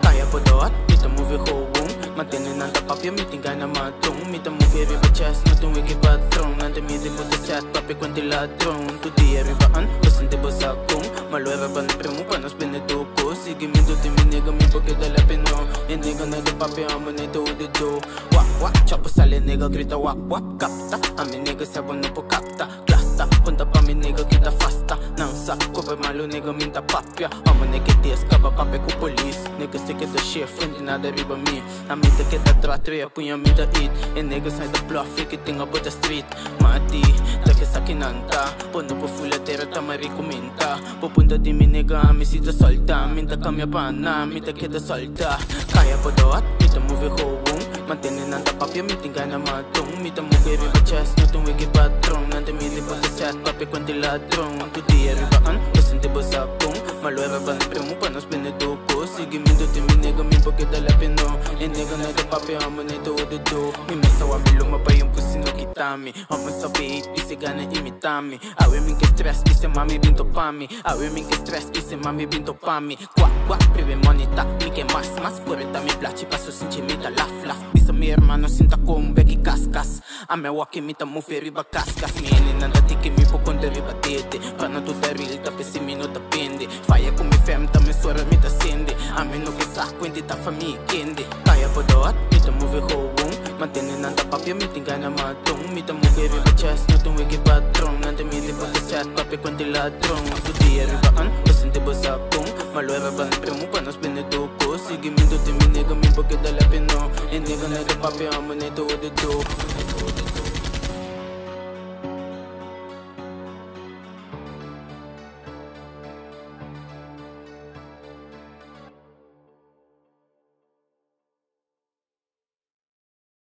Kaya po daw at mita movie hoong Matinin ang tapapya, mitingga na matong Mita movie riba chest, natong wiki patrong Nanda midi po ta set, papi kwanti ladrong Tudi ribaan, kasanti ba sa kong Maluera ba na primo, panos pineduko Sige mindo ti miniga, mi pagkidalapin no Iniga na di papi, amo na ito udido Wak wak, chapo sali niga, grita wak wak Kapta, amin niga sabon na po kapta Klasta, punta pa mi niga, kita fasta Nang sa ko pa malo niga, minta papya Amo na kitias ka ba papi ko polis Niggas take it the shift, hindi na dari ba mi Amita kita tratria, punya minta eat And niggas na the bluff, ikiting about the street Mati, take sa kinanta Pono po full atera, tamari kuminta Pupunta di mi nigga, ami si da solta Minta kamya pana, minta kita solta Kaya po daw at mita movie hoong Mantinin ang tapapya, mitingga na matong Mita movie riba chest, natong wiki patrong Nanda mili po ta set, papi kwanti ladrong Tudi ribaan, kasanti ba sa kong Maluera ba na primo, panos pineduko Sige mindo ti mi nigga, mi pagkidalapin no Iniga na di papi, amo na ito ududo Mi mesawa, mi lumabay yung pusino kitami Amo sa beat, isi gana imitami Awe min ke stress, isi mami binto pami Awe min ke stress, isi mami binto pami Kwa, kwa, prive monita, mi ke mas Purita mi placi, paso sin chimita, laf Bisa mi hermano, sinta kong begi kaskas Ame waki mita mufi riba kaskas Mi nanda tiki mi po konde riba tete Pana tu daril, tapi si mi no tapindi Faya con mi fem, ta me suora mi ta sindi Ame no ke sa, quindi ta fa mi kindi Kaya po daw at mita mufi hoong Mantinin ang tapapya, mitingga na matong Mita mufi riba chest, natong wiki patrong Nanda mili po ta set, papi kwanti ladrong Tudi ribaan, kasanti ba sa kong Maluera ba na primo, panos pineduko Sige mindo ti mi nigga, mi pagkidalapin no Iniga na di papi, amo na ito udido